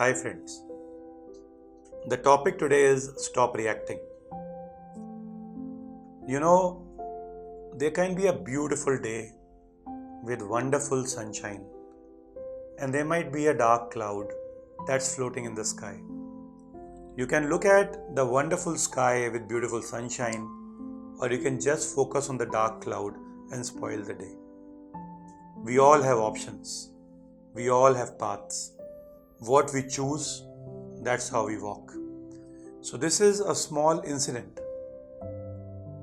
Hi friends, the topic today is stop reacting. You know, there can be a beautiful day with wonderful sunshine, and there might be a dark cloud that's floating in the sky. You can look at the wonderful sky with beautiful sunshine, or you can just focus on the dark cloud and spoil the day. We all have options, we all have paths. What we choose, that's how we walk. So, this is a small incident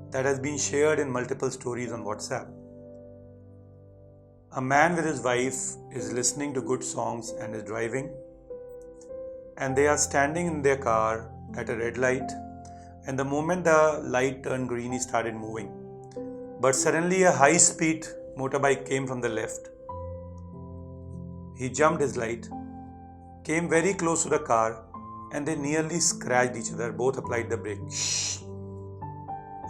that has been shared in multiple stories on WhatsApp. A man with his wife is listening to good songs and is driving, and they are standing in their car at a red light. And the moment the light turned green, he started moving. But suddenly, a high speed motorbike came from the left. He jumped his light, came very close to the car, and they nearly scratched each other. Both applied the brake. Shh.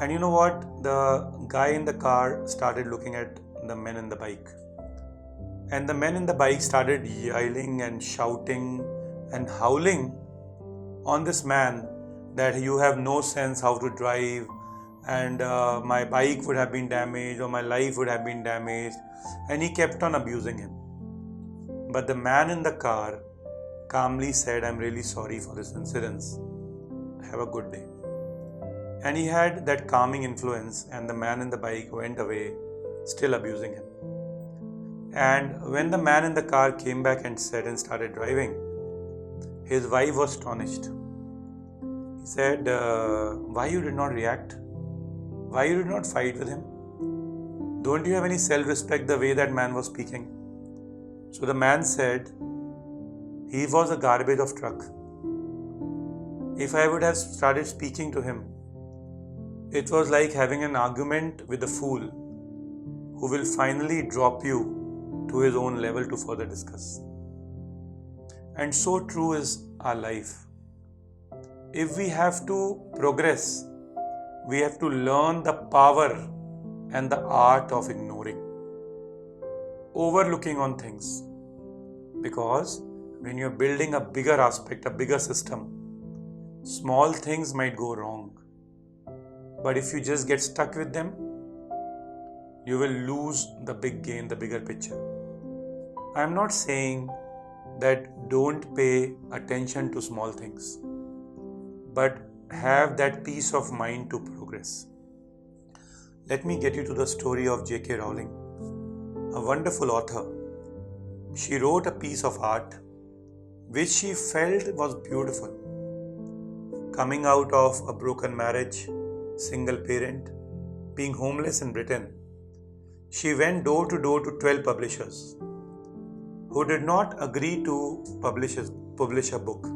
And you know what? The guy in the car started looking at the men in the bike. And the men in the bike started yelling and shouting and howling on this man that you have no sense how to drive, and my bike would have been damaged or my life would have been damaged. And he kept on abusing him. But the man in the car calmly said, "I'm really sorry for this incident. Have a good day." And he had that calming influence, and the man in the bike went away, still abusing him. And when the man in the car came back and started driving, his wife was astonished. He said, "Why you did not react? Why you did not fight with him? Don't you have any self-respect the way that man was speaking?" So the man said, he was a garbage of truck. If I would have started speaking to him, it was like having an argument with a fool who will finally drop you to his own level to further discuss. And so true is our life. If we have to progress, we have to learn the power and the art of ignoring, overlooking on things. Because when you're building a bigger aspect, a bigger system, small things might go wrong. But if you just get stuck with them, you will lose the big game, the bigger picture. I'm not saying that don't pay attention to small things, but have that peace of mind to progress. Let me get you to the story of J.K. Rowling, a wonderful author. She wrote a piece of art which she felt was beautiful. Coming out of a broken marriage, single parent, being homeless in Britain, she went door to door to 12 publishers who did not agree to publish a book,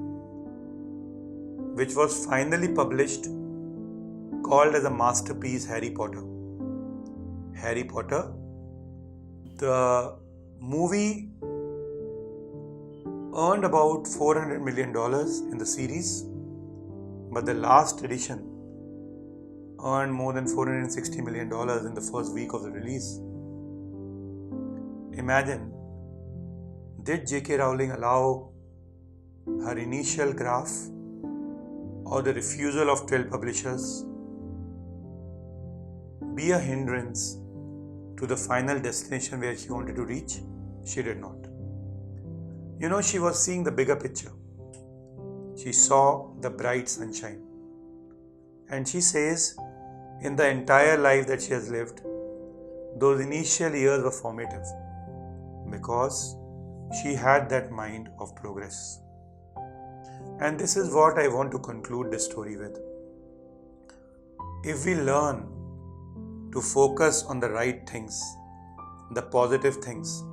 which was finally published, called as a masterpiece, Harry Potter. Harry Potter, the movie earned about $400 million in the series, but the last edition earned more than $460 million in the first week of the release. Imagine, did J.K. Rowling allow her initial graph or the refusal of 12 publishers be a hindrance to the final destination where she wanted to reach? She did not. You know, she was seeing the bigger picture. She saw the bright sunshine. And she says, in the entire life that she has lived, those initial years were formative because she had that mind of progress. And this is what I want to conclude this story with. If we learn to focus on the right things, the positive things,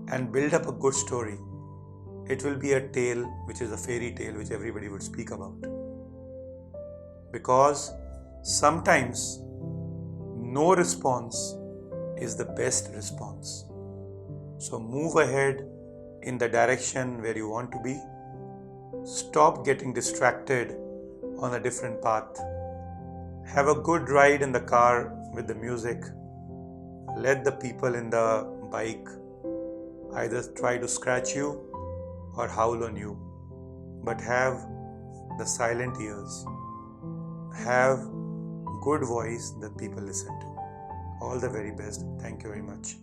and build up a good story, it will be a tale which is a fairy tale which everybody would speak about. Because sometimes no response is the best response. So move ahead in the direction where you want to be. Stop getting distracted on a different path. Have a good ride in the car with the music. Let the people in the bike either try to scratch you or howl on you. but have the silent ears. Have good voice that people listen to. All the very best. Thank you very much.